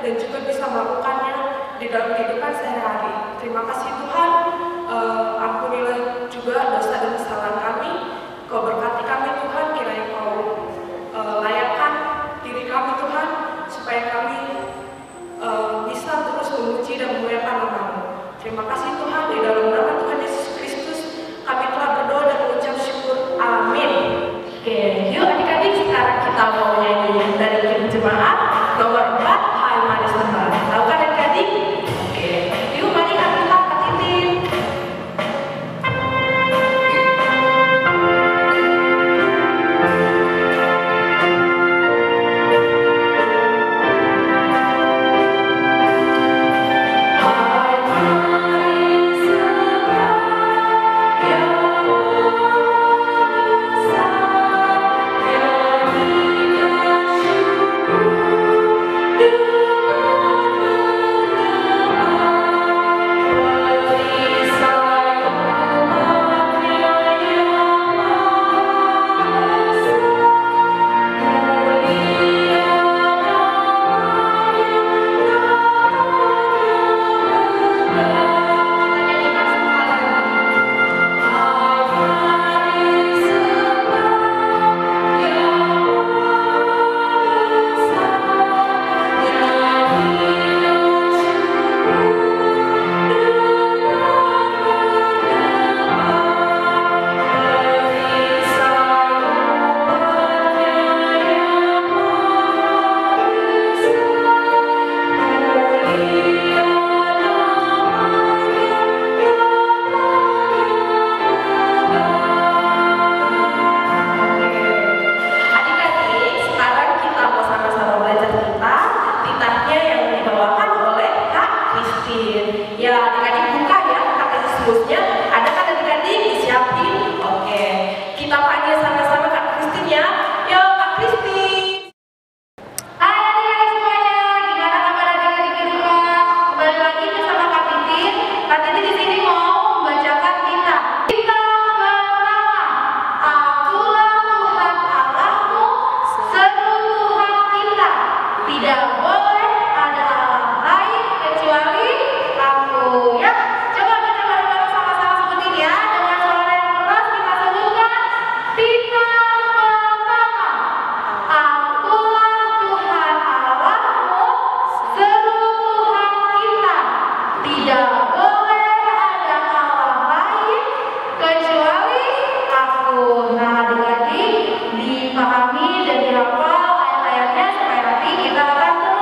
dan juga bisa melakukannya di dalam kehidupan sehari-hari. Terima kasih Tuhan, ampunilah juga dosa dan kesalahan kami. Kau berkati kami Tuhan, kiranya Kau layakkan diri kami Tuhan, supaya kami bisa terus memuji dan memuliakan nama-Mu. Terima kasih Tuhan, di dalam nama Tuhan Yesus Kristus kami telah berdoa dan mengucap syukur. Amin. Oke, yuk adik-adik sekarang kita mau nyanyi dari Kim Jemaat nomor 4, Hai Mari Sembah. Tahu kan adik-adik? Oke, yuk mari kita ketitin. Dipahami dan dihafal ayat-ayatnya supaya nanti kita akan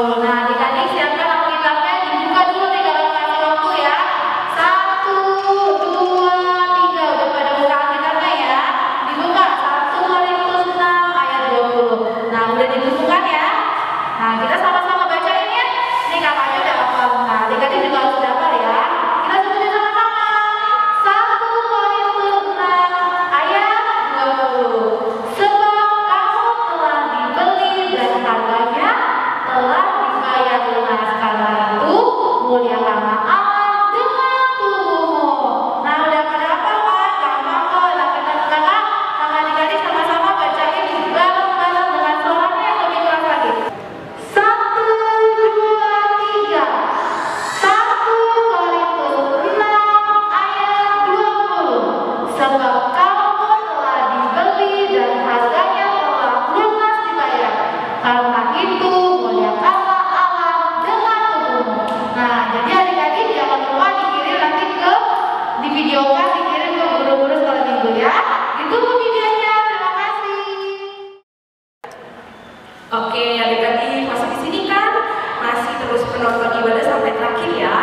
Nah, adik-adik siapkan Alkitabnya, dibuka dulu nih kalau kasih waktu ya. 1, 2, 3. Udah pada buka Alkitabnya ya. Dibuka 1 Korintus 6 ayat 20. Nah, udah dibukukan ya. Nah, kita sama-sama bacain ya. Nih kakaknya udah hafal. Nah, adik-adik juga harus hafal ya. Kita sebutin sama-sama. 1 Korintus 6 ayat 20. Sebab kamu telah dibeli dan harganya telah dibayar lunas, karena itu muliakanlah Allah dengan tubuhmu. Nah, udah pada hafal kan? Gampang kok. Nah, kakak sama adik-adik sama-sama bacain bareng-bareng dengan suaranya yang lebih keras lagi. 1, 2, 3. 1 Korintus 6 ayat 20. Sebab kamu telah dibeli dan harganya telah lunas dibayar, karena itu muliakanlah Allah dengan tubuhmu. Nah, jadi adik-adik jangan lupa dikirim nanti di videokan, dikirim ke guru-guru sekolah minggu ya. Ditunggu videonya. Terima kasih. Oke, adik-adik masih di sini kan? Masih terus menonton ibadah sampai terakhir ya?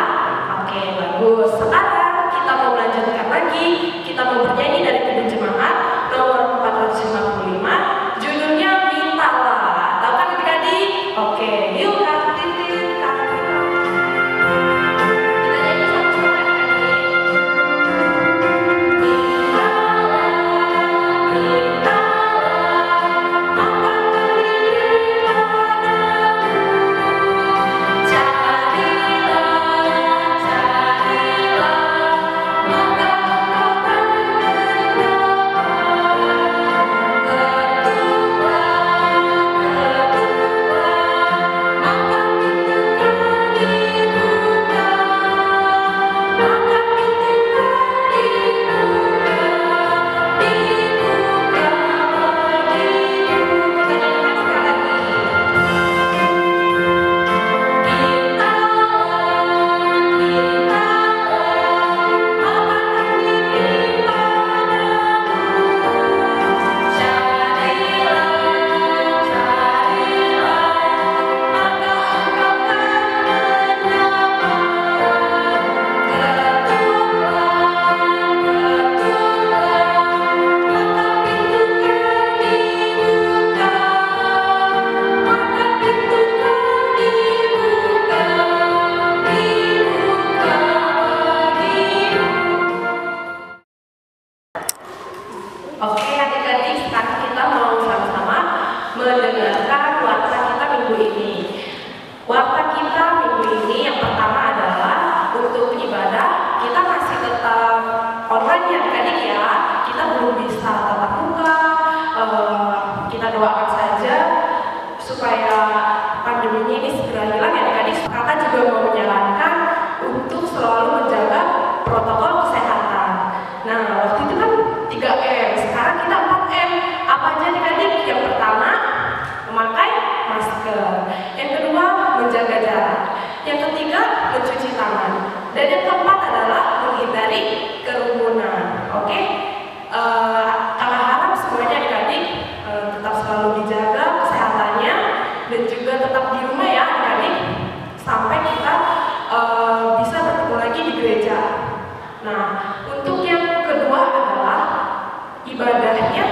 Oke, bagus. Sekarang kita mau melanjutkan lagi. Kita mau bernyanyi dari Kidung Jemaat nomor 455. Judulnya Mintalah. Tahu kan adik-adik? Oke, yuk Kak Titin, Kak Tina. Kita nyanyi sama-sama adik-adik. Oke adik-adik, sekarang kita mau sama-sama mendengarkan warta kita minggu ini. Warta kita minggu ini yang pertama adalah untuk ibadah kita masih tetap online ya adik-adik ya. Kita belum bisa tatap muka. Kita doakan saja supaya pandeminya ini segera hilang ya adik-adik. Kakak juga mau menyarankan untuk selalu menjaga protokol kesehatan. Nah, waktu itu kan 3M, sekarang kita 4M. Apa aja adik-adik? Yang pertama, memakai masker. Yang kedua, menjaga jarak. Yang ketiga, mencuci tangan. Dan yang keempat adalah menghindari kerumunan. Oke? Kakak harap semuanya adik-adik tetap selalu dijaga kesehatannya dan juga tetap di rumah ya adik-adik sampai kita bisa bertemu lagi di gereja. Nah, untuk yang kedua adalah ibadahnya,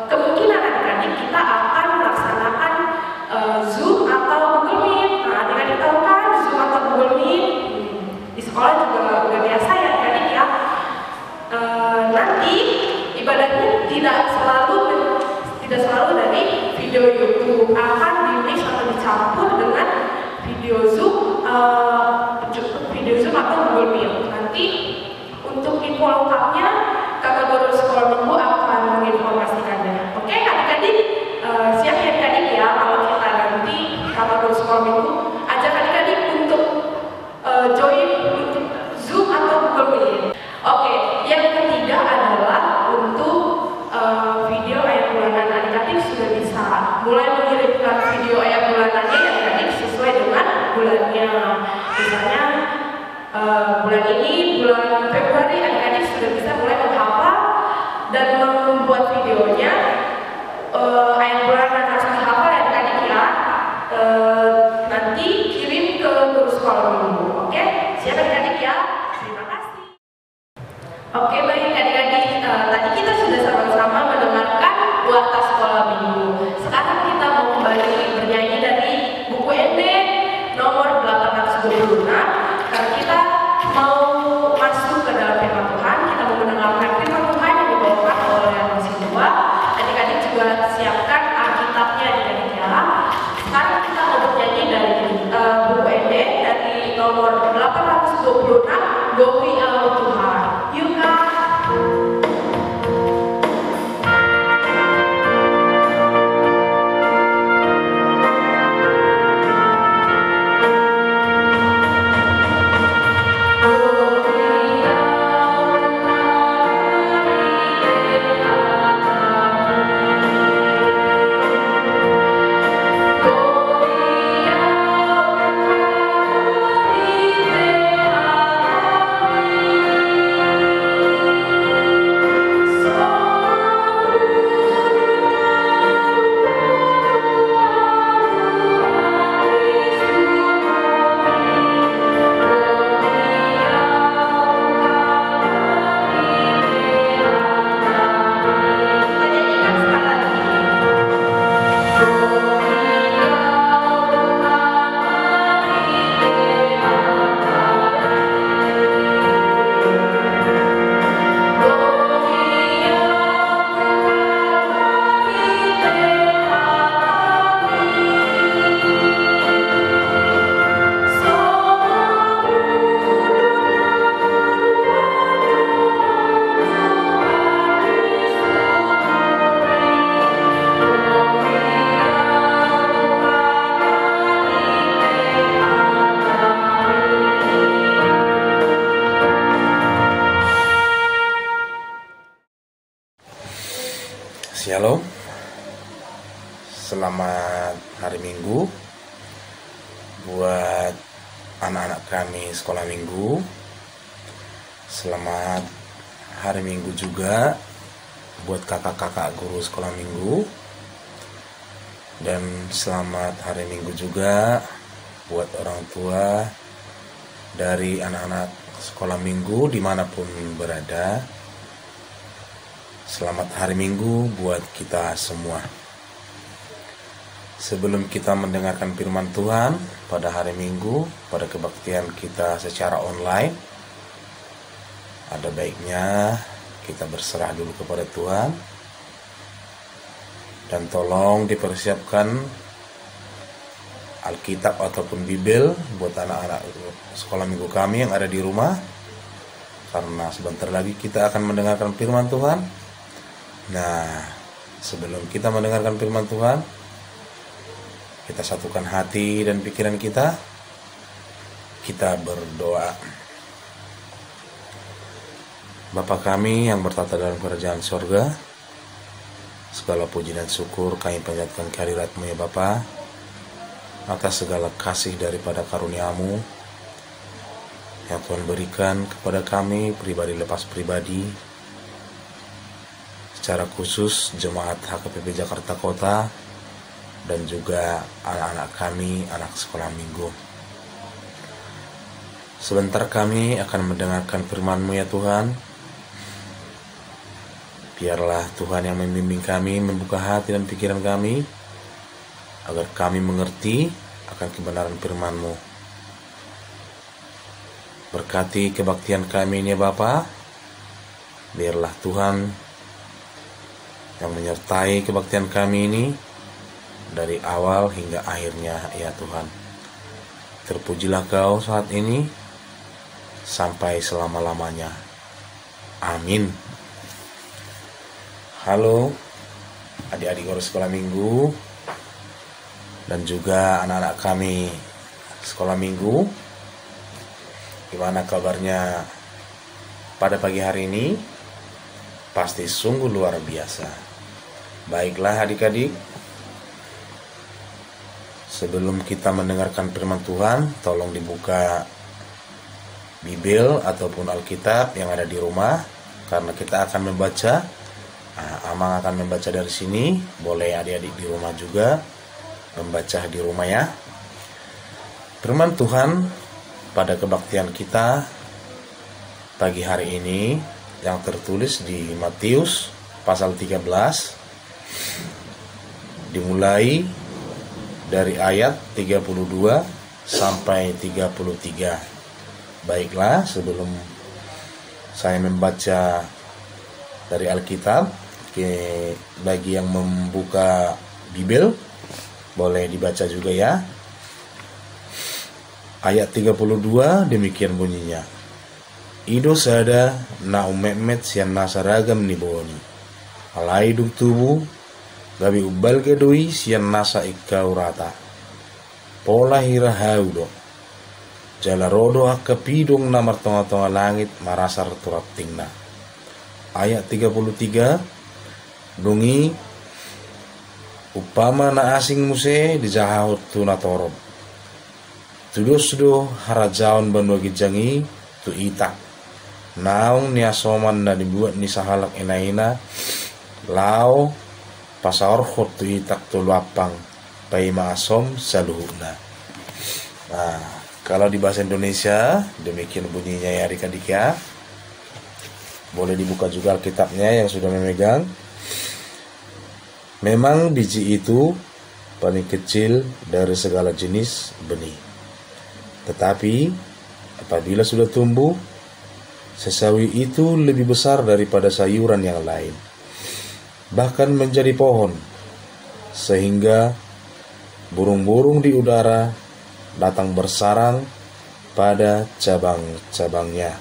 kemungkinan adik-adik kita akan melaksanakan Zoom atau Google Meet. Nah, adik-adik tahu kan Zoom atau Google Meet? Di sekolah juga udah biasa ya adik-adik ya. Nanti ibadahnya tidak selalu dari video YouTube, akan di-mix atau dicampur dengan video Zoom atau Google Meet. Nanti untuk info lengkapnya kakak guru sekolah minggu akan menginformasikannya. Oke adik-adik, siap ya adik-adik ya kalau kita nanti kakak guru sekolah minggu ajak adik-adik untuk join untuk Zoom atau Google Meet. Oke, yang ketiga adalah untuk video ayat bulanan. Adik-adik sudah bisa mulai mengirimkan video ayat bulanannya ya adik-adik sesuai dengan bulannya. Misalnya bulan ini, bulan Februari, adik-adik sudah bisa mulai menghafal dan membuat videonya. Ayat bulanan harus dihafal ya adik-adik ya. Selamat hari Minggu buat anak-anak kami sekolah minggu. Selamat hari Minggu juga buat kakak-kakak guru sekolah minggu. Dan selamat hari Minggu juga buat orang tua dari anak-anak sekolah minggu dimanapun berada. Selamat hari Minggu buat kita semua. Sebelum kita mendengarkan firman Tuhan pada hari Minggu, pada kebaktian kita secara online, ada baiknya kita berserah dulu kepada Tuhan. Dan tolong dipersiapkan Alkitab ataupun Bibel buat anak-anak sekolah minggu kami yang ada di rumah. Karena sebentar lagi kita akan mendengarkan firman Tuhan. Nah, sebelum kita mendengarkan firman Tuhan, kita satukan hati dan pikiran kita. Kita berdoa. Bapa kami yang bertata dalam kerajaan sorga, segala puji dan syukur kami panjatkan kehadirat-Mu ya Bapa, atas segala kasih daripada karunia-Mu yang Tuhan berikan kepada kami pribadi lepas pribadi, secara khusus jemaat HKPP Jakarta Kota dan juga anak-anak kami, anak sekolah minggu. Sebentar kami akan mendengarkan firman-Mu ya Tuhan. Biarlah Tuhan yang membimbing kami, membuka hati dan pikiran kami, agar kami mengerti akan kebenaran firman-Mu. Berkati kebaktian kami ini ya Bapa. Biarlah Tuhan yang menyertai kebaktian kami ini dari awal hingga akhirnya ya Tuhan. Terpujilah Kau saat ini sampai selama-lamanya. Amin. Halo adik-adik guru sekolah minggu dan juga anak-anak kami sekolah minggu. Gimana kabarnya pada pagi hari ini? Pasti sungguh luar biasa. Baiklah adik-adik, sebelum kita mendengarkan firman Tuhan, tolong dibuka Bibel ataupun Alkitab yang ada di rumah, karena kita akan membaca. Amang akan membaca dari sini, boleh adik-adik di rumah juga membaca di rumah ya. Firman Tuhan pada kebaktian kita pagi hari ini yang tertulis di Matius pasal 13, dimulai dari ayat 32 sampai 33. Baiklah, sebelum saya membaca dari Alkitab, bagi yang membuka Bibel boleh dibaca juga ya. Ayat 32 demikian bunyinya. Ido sada na umemet sian nasaragam ni boni. Alai duk tubuh gabi ubal kedui sian nasa ikau rata. Pola hira haudo. Jalarodo akapidong na martonga-tonga langit marasar turap tingna. Ayat 33 dungi upama na asing muse di jahahut tuna torob. Tudo harajaon banua gijangi tu itak. Naung ni asoman na dibuat ni sahalak enaina. Lao pasaorhot tu itak tu luapang. Pai maasom saluhuna. Nah, kalau di bahasa Indonesia demikian bunyinya ya adik-adik ya. Boleh dibuka juga Alkitabnya yang sudah memegang. Memang biji itu paling kecil dari segala jenis benih. Tetapi apabila sudah tumbuh, sesawi itu lebih besar daripada sayuran yang lain. Bahkan menjadi pohon, sehingga burung-burung di udara datang bersarang pada cabang-cabangnya.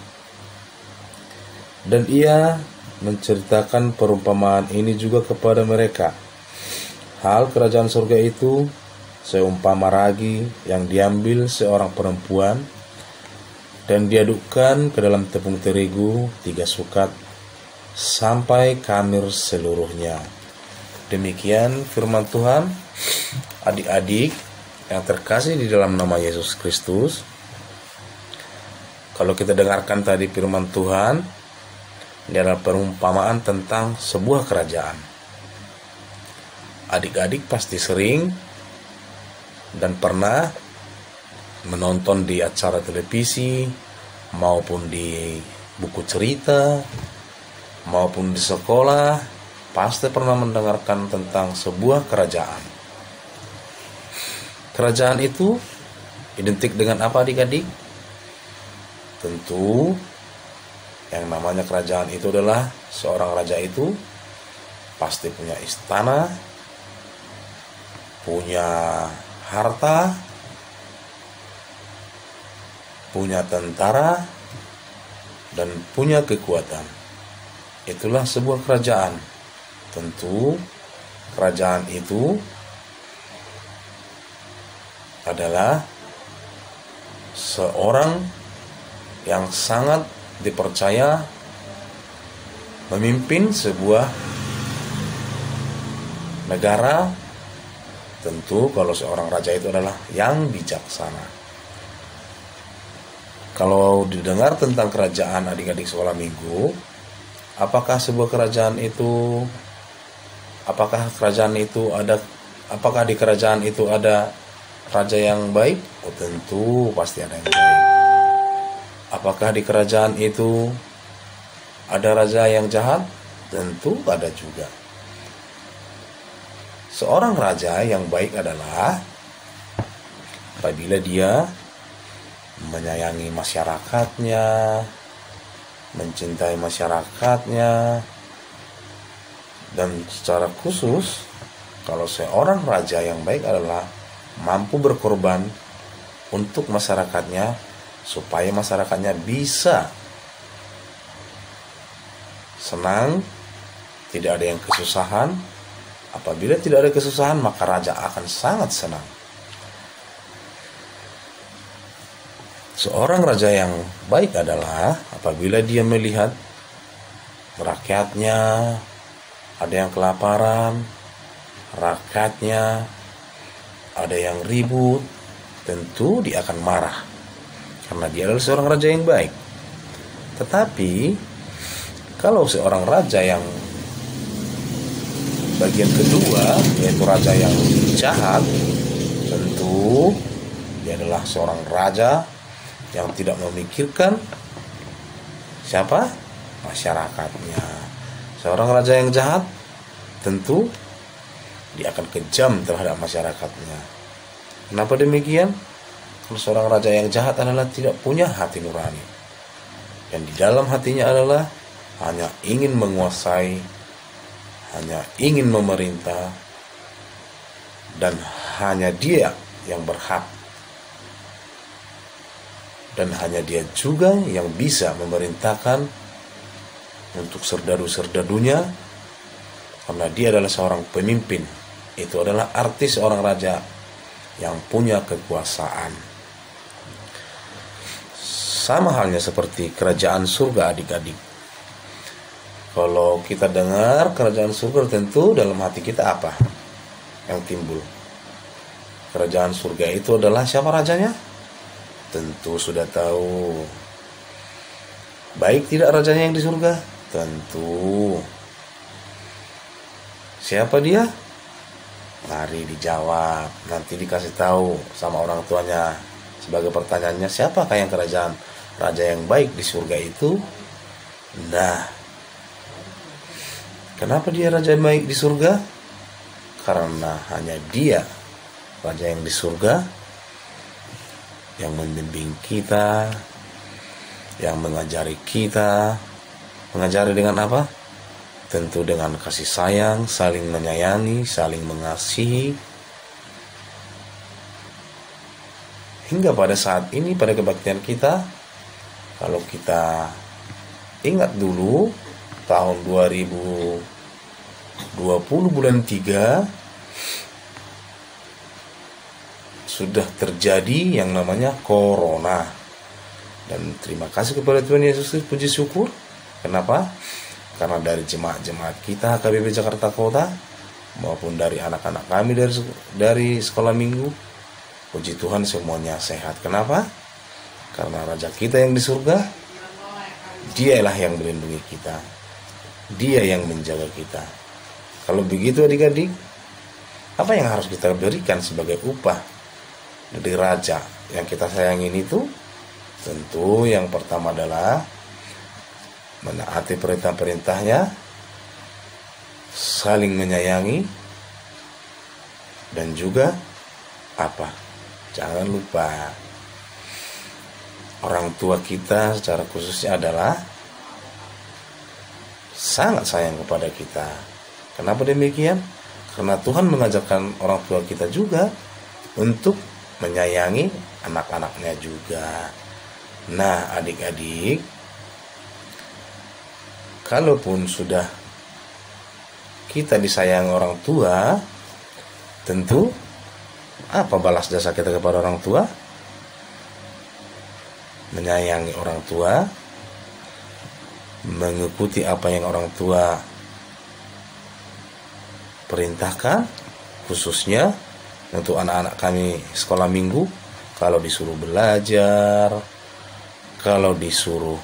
Dan ia menceritakan perumpamaan ini juga kepada mereka. Hal kerajaan surga itu seumpama ragi yang diambil seorang perempuan dan diadukkan ke dalam tepung terigu 3 sukat sampai kamir seluruhnya. Demikian firman Tuhan. Adik-adik yang terkasih di dalam nama Yesus Kristus, kalau kita dengarkan tadi firman Tuhan, ini adalah perumpamaan tentang sebuah kerajaan. Adik-adik pasti sering dan pernah menonton di acara televisi maupun di buku cerita maupun di sekolah, pasti pernah mendengarkan tentang sebuah kerajaan. Kerajaan itu identik dengan apa adik-adik? Tentu yang namanya kerajaan itu adalah seorang raja itu pasti punya istana, punya harta, punya tentara, dan punya kekuatan. Itulah sebuah kerajaan. Tentu kerajaan itu adalah seorang yang sangat dipercaya memimpin sebuah negara. Tentu kalau seorang raja itu adalah yang bijaksana. Kalau didengar tentang kerajaan adik-adik sekolah minggu, apakah di kerajaan itu ada raja yang baik? Oh, tentu pasti ada yang baik. Apakah di kerajaan itu ada raja yang jahat? Tentu ada juga. Seorang raja yang baik adalah apabila dia menyayangi masyarakatnya, mencintai masyarakatnya, dan secara khusus kalau seorang raja yang baik adalah mampu berkorban untuk masyarakatnya supaya masyarakatnya bisa senang, tidak ada yang kesusahan. Apabila tidak ada kesusahan, maka raja akan sangat senang. Seorang raja yang baik adalah apabila dia melihat rakyatnya ada yang kelaparan, rakyatnya ada yang ribut, tentu dia akan marah karena dia adalah seorang raja yang baik. Tetapi kalau seorang raja yang bagian kedua, yaitu raja yang jahat, tentu dia adalah seorang raja yang tidak memikirkan siapa? Masyarakatnya. Seorang raja yang jahat tentu dia akan kejam terhadap masyarakatnya. Kenapa demikian? Karena seorang raja yang jahat adalah tidak punya hati nurani. Dan di dalam hatinya adalah hanya ingin menguasai, hanya ingin memerintah, dan hanya dia yang berhak. Dan hanya dia juga yang bisa memerintahkan untuk serdadu-serdadunya, karena dia adalah seorang pemimpin. Itu adalah arti seorang raja yang punya kekuasaan. Sama halnya seperti kerajaan surga adik-adik. Kalau kita dengar kerajaan surga, tentu dalam hati kita apa yang timbul? Kerajaan surga itu adalah siapa rajanya? Tentu sudah tahu. Baik tidak rajanya yang di surga? Tentu. Siapa dia? Mari dijawab. Nanti dikasih tahu sama orang tuanya. Sebagai pertanyaannya, siapakah yang kerajaan raja yang baik di surga itu? Nah, kenapa dia raja yang baik di surga? Karena hanya dia raja yang di surga yang membimbing kita, yang mengajari kita. Mengajari dengan apa? Tentu dengan kasih sayang, saling menyayangi, saling mengasihi. Hingga pada saat ini, pada kebaktian kita, kalau kita ingat dulu tahun 2020 bulan 3 sudah terjadi yang namanya corona. Dan terima kasih kepada Tuhan Yesus, puji syukur. Kenapa? Karena dari jemaat-jemaat kita HKBP Jakarta Kota maupun dari anak-anak kami dari sekolah minggu. Puji Tuhan semuanya sehat. Kenapa? Karena Raja kita yang di surga, Dialah yang melindungi kita, Dia yang menjaga kita. Kalau begitu adik-adik, apa yang harus kita berikan sebagai upah dari Raja yang kita sayangin itu? Tentu yang pertama adalah menaati perintah-perintahnya, saling menyayangi, dan juga apa? Jangan lupa orang tua kita secara khususnya adalah sangat sayang kepada kita. Kenapa demikian? Karena Tuhan mengajarkan orang tua kita juga untuk menyayangi anak-anaknya juga. Nah, adik-adik, kalaupun sudah kita disayang orang tua, tentu apa balas jasa kita kepada orang tua? Menyayangi orang tua, mengikuti apa yang orang tua perintahkan, khususnya untuk anak-anak kami sekolah minggu. Kalau disuruh belajar, kalau disuruh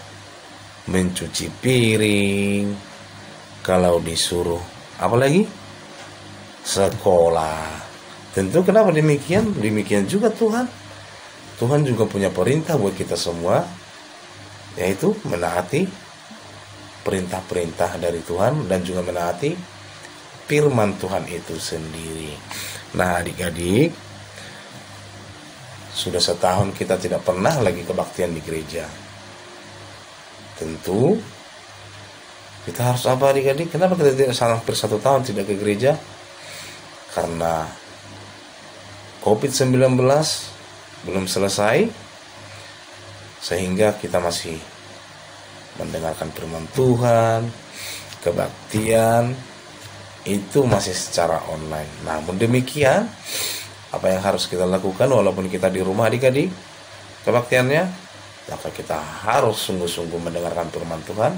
mencuci piring, kalau disuruh apa lagi? Sekolah. Tentu kenapa demikian? Demikian juga Tuhan. Tuhan juga punya perintah buat kita semua, yaitu menaati perintah-perintah dari Tuhan dan juga menaati firman Tuhan itu sendiri. Nah, adik-adik, sudah setahun kita tidak pernah lagi kebaktian di gereja. Tentu kita harus apa, adik-adik? Kenapa kita tidak hampir 1 tahun tidak ke gereja? Karena COVID-19 belum selesai, sehingga kita masih mendengarkan firman Tuhan, kebaktian itu masih secara online. Namun demikian, apa yang harus kita lakukan walaupun kita di rumah adik-adik kebaktiannya, maka kita harus sungguh-sungguh mendengarkan firman Tuhan,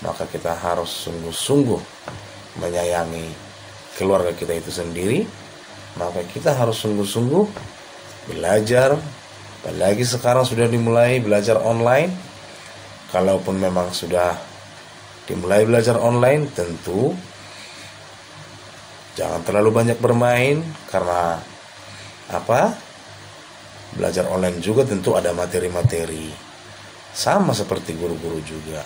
maka kita harus sungguh-sungguh menyayangi keluarga kita itu sendiri, maka kita harus sungguh-sungguh belajar. Apalagi sekarang sudah dimulai belajar online. Kalaupun memang sudah dimulai belajar online, tentu jangan terlalu banyak bermain, karena apa? Belajar online juga tentu ada materi-materi. Sama seperti guru-guru juga.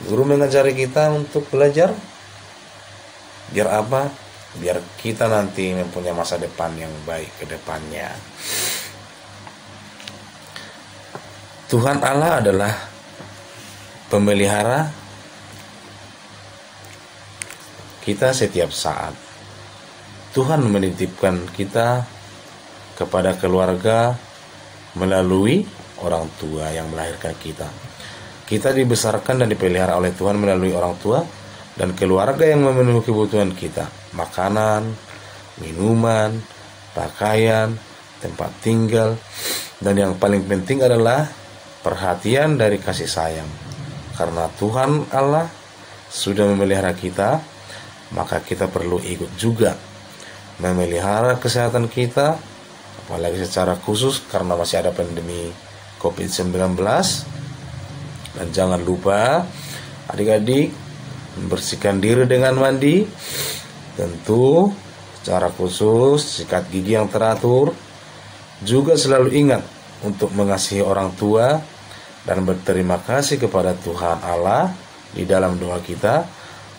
Guru mengajari kita untuk belajar. Biar apa? Biar kita nanti mempunyai masa depan yang baik ke depannya. Tuhan Allah adalah pemelihara kita setiap saat. Tuhan menitipkan kita kepada keluarga melalui orang tua yang melahirkan kita. Kita dibesarkan dan dipelihara oleh Tuhan melalui orang tua dan keluarga yang memenuhi kebutuhan kita. Makanan, minuman, pakaian, tempat tinggal, dan yang paling penting adalah perhatian dari kasih sayang. Karena Tuhan Allah sudah memelihara kita, maka kita perlu ikut juga memelihara kesehatan kita, apalagi secara khusus karena masih ada pandemi COVID-19. Dan jangan lupa adik-adik membersihkan diri dengan mandi, tentu secara khusus sikat gigi yang teratur. Juga selalu ingat untuk mengasihi orang tua dan berterima kasih kepada Tuhan Allah di dalam doa kita,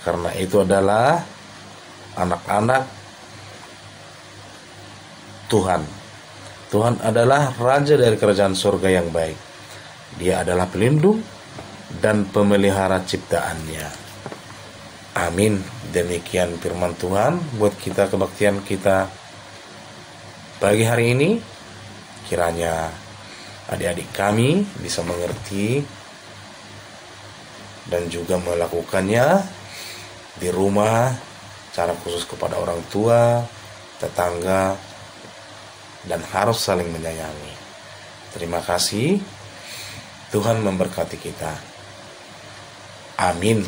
karena itu adalah anak-anak Tuhan. Tuhan adalah Raja dari kerajaan surga yang baik. Dia adalah pelindung dan pemelihara ciptaannya. Amin. Demikian firman Tuhan buat kita, kebaktian kita pagi hari ini. Kiranya adik-adik kami bisa mengerti dan juga melakukannya di rumah, cara khusus kepada orang tua, tetangga, dan harus saling menyayangi. Terima kasih. Tuhan memberkati kita. Amin.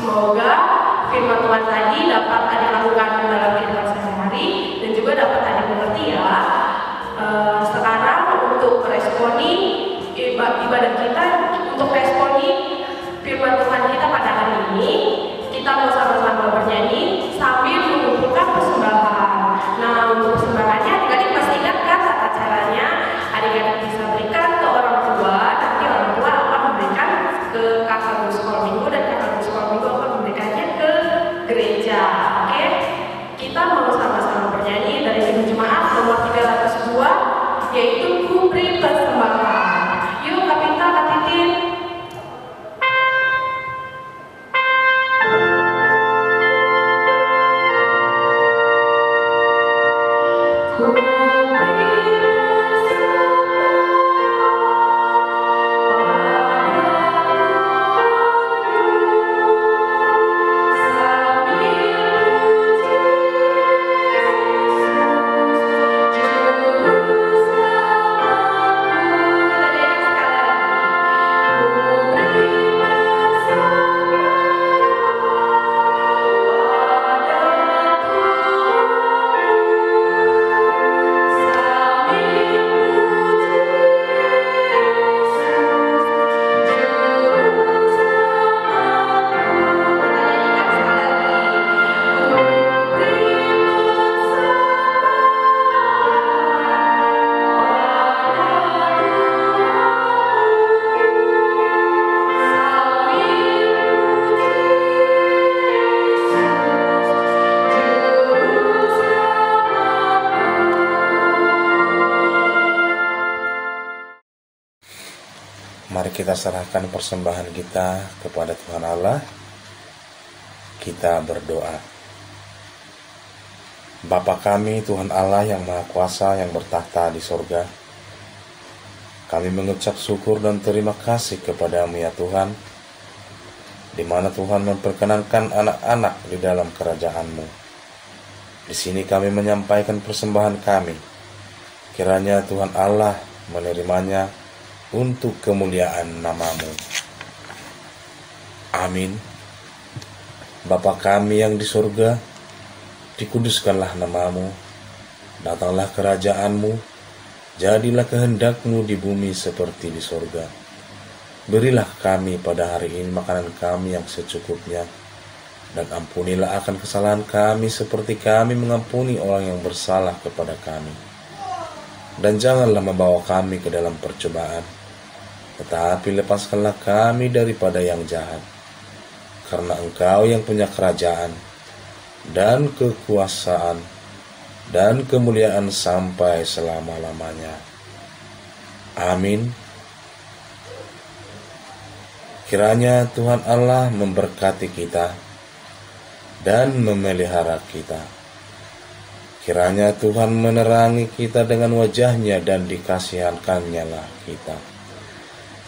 Semoga firman Tuhan tadi dapat adik lakukan dalam kehidupan sehari-hari dan juga dapat adik mengerti ya. Sekarang untuk meresponi ibadah kita, untuk responi firman Tuhan kita pada hari ini, kita mau sama-sama bernyanyi sambil mengumpulkan persembahan. Nah, untuk persembahannya adik-adik masih ingat kan tata caranya? Adik-adik bisa berikan ke orang tua, nanti orang tua akan memberikan ke kakak guru sekolah minggu dan kakak guru sekolah minggu akan memberikannya ke gereja. Oke? Kita mau sama-sama bernyanyi dari Himne Jemaat nomor 302, yaitu Ku Beri Persembahan. Yuk Kapita, Kak Titin. Mari kita serahkan persembahan kita kepada Tuhan Allah. Kita berdoa. Bapa kami, Tuhan Allah yang Maha Kuasa yang bertahta di sorga, kami mengucap syukur dan terima kasih kepada-Mu ya Tuhan, di mana Tuhan memperkenankan anak-anak di dalam kerajaan-Mu. Di sini kami menyampaikan persembahan kami. Kiranya Tuhan Allah menerimanya untuk kemuliaan nama-Mu. Amin. Bapa kami yang di surga, dikuduskanlah nama-Mu, datanglah kerajaan-Mu, jadilah kehendak-Mu di bumi seperti di surga. Berilah kami pada hari ini makanan kami yang secukupnya, dan ampunilah akan kesalahan kami seperti kami mengampuni orang yang bersalah kepada kami. Dan janganlah membawa kami ke dalam percobaan, tetapi lepaskanlah kami daripada yang jahat. Karena Engkau yang punya kerajaan, dan kekuasaan, dan kemuliaan sampai selama-lamanya. Amin. Kiranya Tuhan Allah memberkati kita dan memelihara kita. Kiranya Tuhan menerangi kita dengan wajah-Nya dan dikasihankan-Nya lah kita.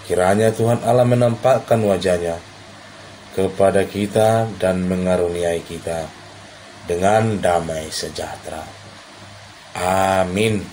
Kiranya Tuhan Allah menampakkan wajah-Nya kepada kita dan mengaruniai kita dengan damai sejahtera. Amin.